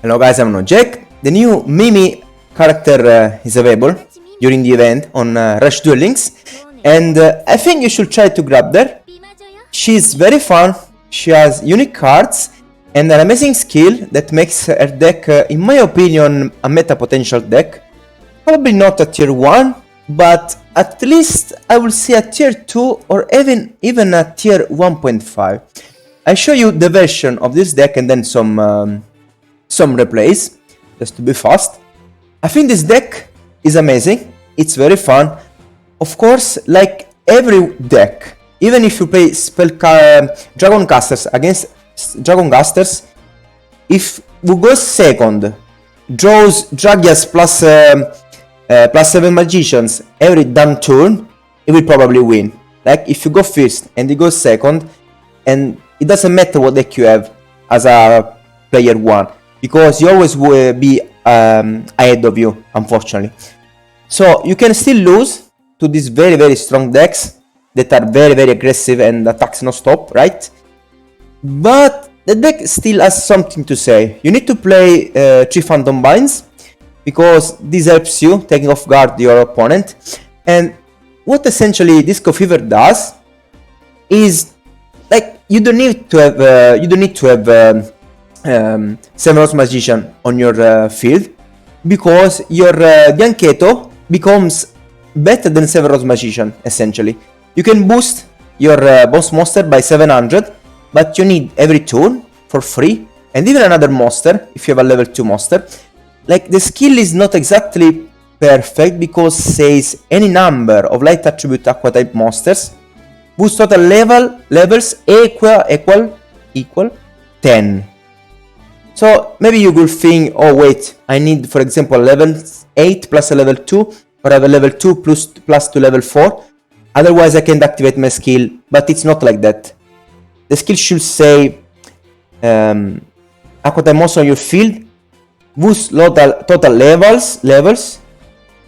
Hello guys, I'm Jack. The new Mimi character is available during the event on Rush Duel Links, and I think you should try to grab her. She's very fun, she has unique cards and an amazing skill that makes her deck, in my opinion, a meta potential deck. Probably not a tier 1, but at least I will say a tier 2 or even a tier 1.5. I show you the version of this deck and then some replays, just to be fast. I think this deck is amazing, it's very fun. Of course, like every deck, even if you play Dragon Casters against Dragon Casters, if who goes second draws Dragias plus 7 Magicians every damn turn, it will probably win. Like if you go first and he goes second, and it doesn't matter what deck you have as a player 1, because you always will be ahead of you, unfortunately. So you can still lose to these very strong decks that are very aggressive and attacks non-stop, right? But the deck still has something to say. You need to play 3 Phantom Binds, because this helps you taking off guard your opponent. And what essentially Disco Fever does is, like, you don't need to have Severos Magician on your field, because your Dianketo becomes better than Severos Magician, essentially. You can boost your boss monster by 700, but you need every turn for free, and even another monster if you have a level 2 monster. Like, the skill is not exactly perfect, because says any number of light attribute aqua type monsters boost total levels equal 10. So maybe you will think, oh wait, I need, for example, level 8 plus a level 2, or have a level 2 plus to level 4, otherwise I can't activate my skill. But it's not like that. The skill should say aqua type monster on your field boost total levels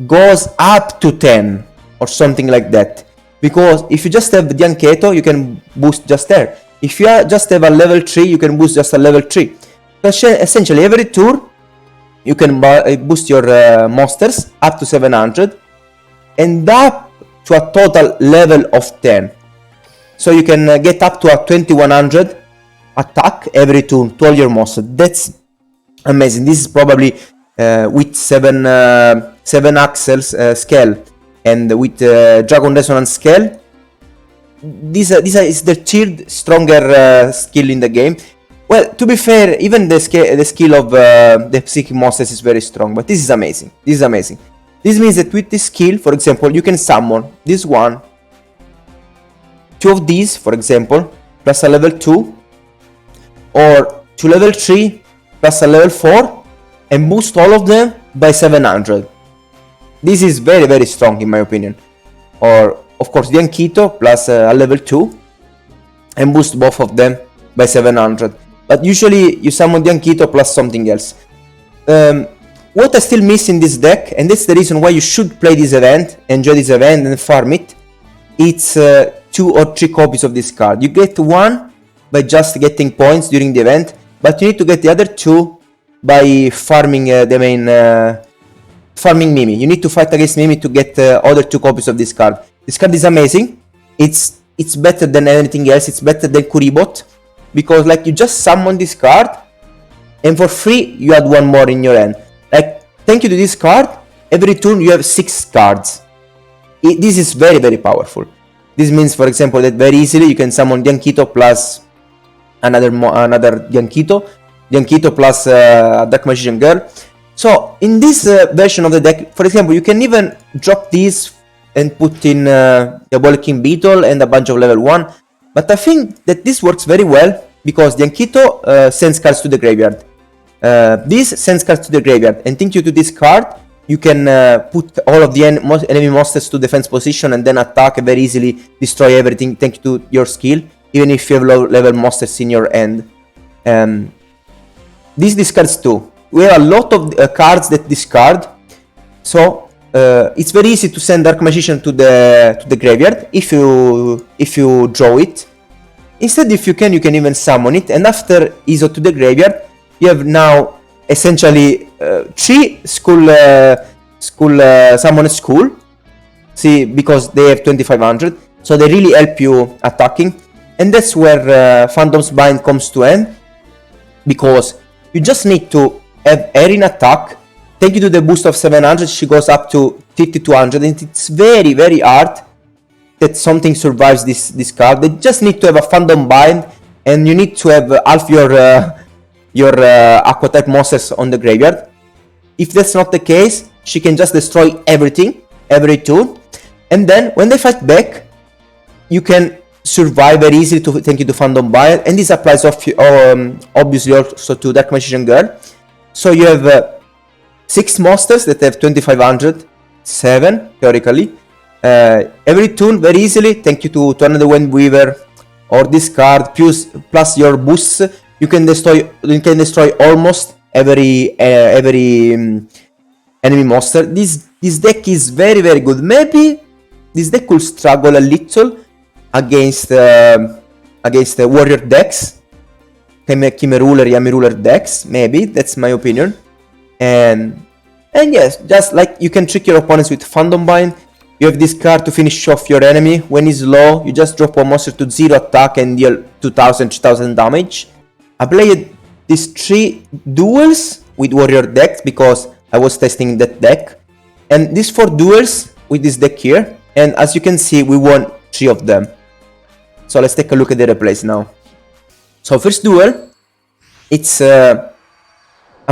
goes up to 10 or something like that. Because if you just have the Dianketo, you can boost just there. If you just have a level 3, you can boost just a level 3. So essentially every turn you can boost your monsters up to 700 and up to a total level of 10. So you can get up to a 2100 attack every turn to all your monsters. That's amazing. This is probably with 7 axles scale and with Dragon Resonance scale. This is the third stronger skill in the game. Well, to be fair, even the skill of the Psychic Monsters is very strong, but this is amazing. This is amazing. This means that with this skill, for example, you can summon this one, 2 of these, for example, plus a level 2, or 2 level 3 plus a level 4, and boost all of them by 700. This is very strong in my opinion. Or, of course, Dianketo plus a level 2, and boost both of them by 700. But usually you summon Dianketo plus something else. What I still miss in this deck, and that's the reason why you should play this event, enjoy this event and farm it, it's 2 or 3 copies of this card. You get 1 by just getting points during the event, but you need to get the other 2 by farming the main farming Mimi. You need to fight against Mimi to get other 2 copies of this card. This card is amazing. It's better than anything else. It's better than Kuribot, because like you just summon this card and for free you add 1 more in your hand. Like, thank you to this card, every turn you have 6 cards. This is very powerful. This means, for example, that very easily you can summon Dianketo plus another Dianketo plus Dark Magician Girl. So in this version of the deck, for example, you can even drop these and put in Diabolic Beetle and a bunch of level 1. But I think that this works very well, because Dianketo sends cards to the graveyard. This sends cards to the graveyard, and thank you to this card, you can put all of the enemy monsters to defense position and then attack and very easily destroy everything thanks to your skill, even if you have low level monsters in your end. This discards too. We have a lot of cards that discard, so it's very easy to send Dark Magician to the graveyard if you draw it. Instead, if you can even summon it, and after ISO to the graveyard, you have now essentially 3 summon school. See, because they have 2500, so they really help you attacking, and that's where Phantom's Bind comes to end, because you just need to have her in attack. Thank you to the boost of 700, she goes up to 5200, and it's very, very hard that something survives this card. They just need to have a Phantom Bind, and you need to have half your Aqua type monsters on the graveyard. If that's not the case, she can just destroy everything, every turn, and then when they fight back, you can survive very easily thank you to Phantom Bind, and this applies obviously also to Dark Magician Girl. So you have 6 monsters that have 2500, 7 theoretically, every turn very easily, thank you to another Wind Weaver or this card, plus your boosts. You can destroy almost every enemy monster. This deck is very, very good. Maybe this deck could struggle a little against warrior decks, Kime Ruler, Yami Ruler decks. Maybe that's my opinion. And yes, just like you can trick your opponents with Phantom Bind. You have this card to finish off your enemy. When he's low, you just drop a monster to 0 attack and deal 2000, 3000 damage. I played these 3 duels with warrior decks because I was testing that deck, and these 4 duels with this deck here, and as you can see, we won 3 of them. So let's take a look at the replays now. So first duel, it's a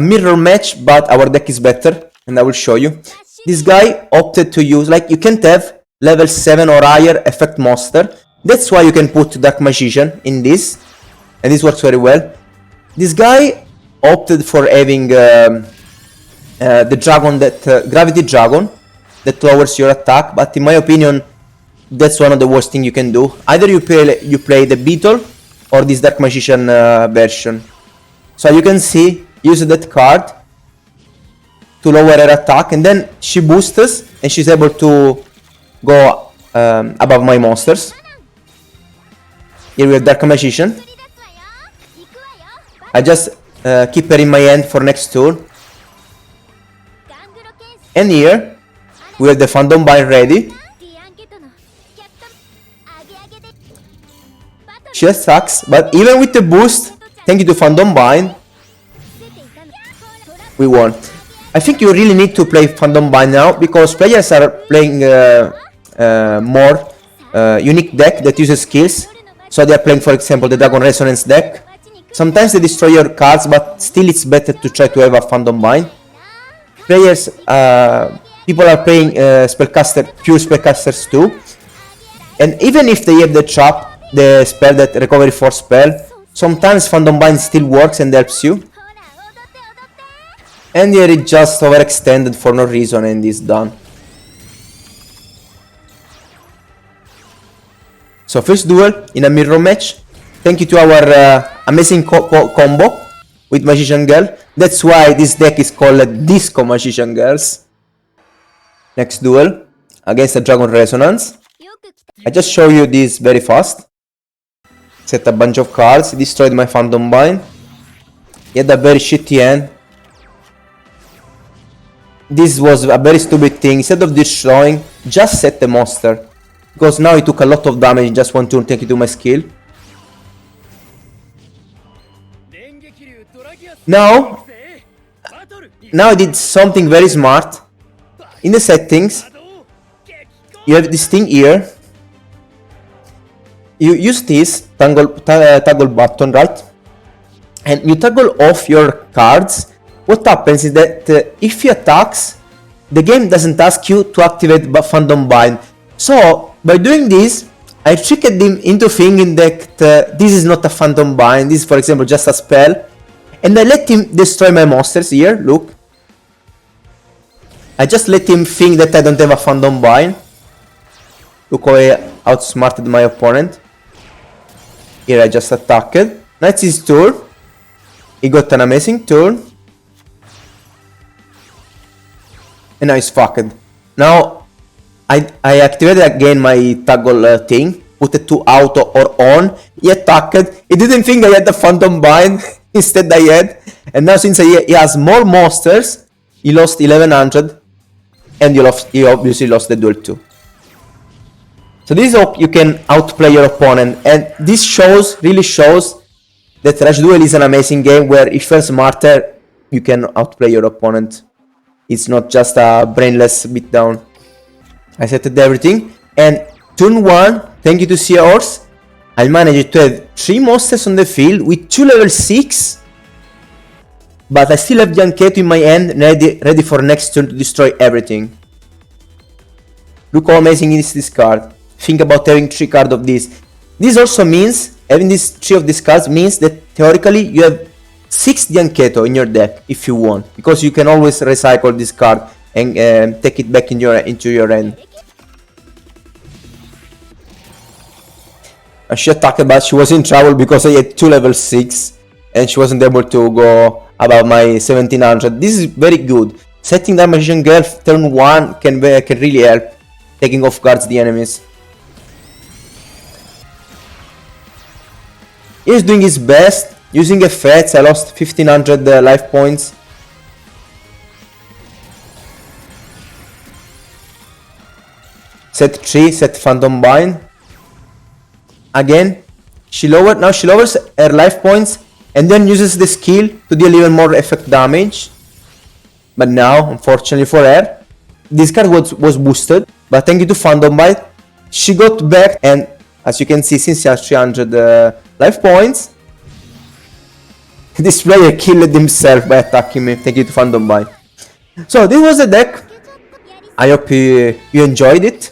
mirror match, but our deck is better, and I will show you. This guy opted to use, like, you can't have level 7 or higher effect monster. That's why you can put Dark Magician in this, and this works very well. This guy opted for having the dragon, that gravity dragon, that lowers your attack, but in my opinion, that's one of the worst things you can do. Either you play the Beetle or this Dark Magician version. So you can see, use that card to lower her attack, and then she boosts us, and she's able to go above my monsters. Here we have Dark Magician. I just keep her in my hand for next turn. And here we have the Phantom Bind ready. She attacks, but even with the boost, thank you to Phantom Bind, we won. I think you really need to play Phantom Bind now, because players are playing more unique deck that uses skills. So they are playing, for example, the Dragon Resonance deck. Sometimes they destroy your cards, but still it's better to try to have a Phantom Bind. Players, people are playing pure spellcasters too. And even if they have the trap, the spell, that recovery force spell, sometimes Phantom Bind still works and helps you. And here it just overextended for no reason and is done. So first duel in a mirror match. Thank you to our amazing combo with Magician Girl. That's why this deck is called Disco Magician Girls. Next duel against the Dragon Resonance. I just show you this very fast. Set a bunch of cards, destroyed my Phantom Bind. He had a very shitty hand. This was a very stupid thing. Instead of destroying, just set the monster. Because now he took a lot of damage in just one turn, thank you to my skill. Now I did something very smart. In the settings, you have this thing here. You use this toggle button, right? And you toggle off your cards. What happens is that if he attacks, the game doesn't ask you to activate Phantom Bind. So by doing this, I tricked him into thinking that this is not a Phantom Bind. This is, for example, just a spell. And I let him destroy my monsters here, look. I just let him think that I don't have a Phantom Bind. Look how I outsmarted my opponent. Here I just attacked. Now it's his turn. He got an amazing turn. And now he's fucked. Now I activated again my toggle thing. Put it to auto or on. He attacked. He didn't think I had the Phantom Bind. instead I had. And now since he has more monsters, he lost 1100, and he obviously lost the duel too. So this is how you can outplay your opponent, and this really shows that Rush Duel is an amazing game where if you're smarter, you can outplay your opponent. It's not just a brainless beatdown. I settled everything, and turn 1, thank you to Seahorse, I managed to have 3 monsters on the field with 2 level 6, but I still have Giancheto in my hand, ready for next turn to destroy everything. Look how amazing is this card. Think about having 3 cards of this. This also means, having these 3 of these cards means that theoretically you have 6 Giancheto in your deck if you want, because you can always recycle this card and take it back into your hand. And she attacked, but she was in trouble because I had 2 level 6 and she wasn't able to go above my 1700. This is very good. Setting down Magician Girl turn 1 can really help, taking off guards the enemies. He's doing his best, using effects. I lost 1500 life points. Set 3, set Phantom Bind. Again, she lowers her life points and then uses the skill to deal even more effect damage. But now, unfortunately for her, this card was boosted, but thank you to Phantom Bind, she got back, and as you can see, since she has 300 life points, this player killed himself by attacking me. Thank you to Phantom Bind. So this was the deck. I hope you enjoyed it.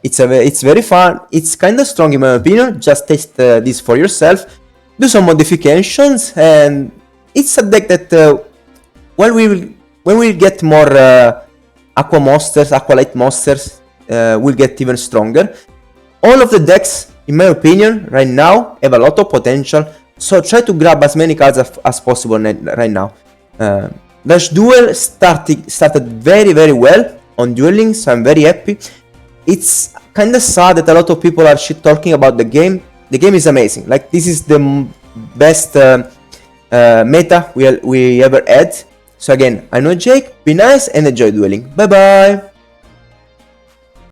It's very fun. It's kind of strong in my opinion. Just test this for yourself. Do some modifications, and it's a deck that when we get more Aqua monsters, Aqua Light monsters, will get even stronger. All of the decks, in my opinion, right now have a lot of potential. So try to grab as many cards as possible right now. Rush Duel started very well on Duel Links, so I'm very happy. It's kind of sad that a lot of people are shit talking about the game. The game is amazing. Like, this is the best meta we ever had. So again, I know Jake, be nice and enjoy dueling. Bye bye!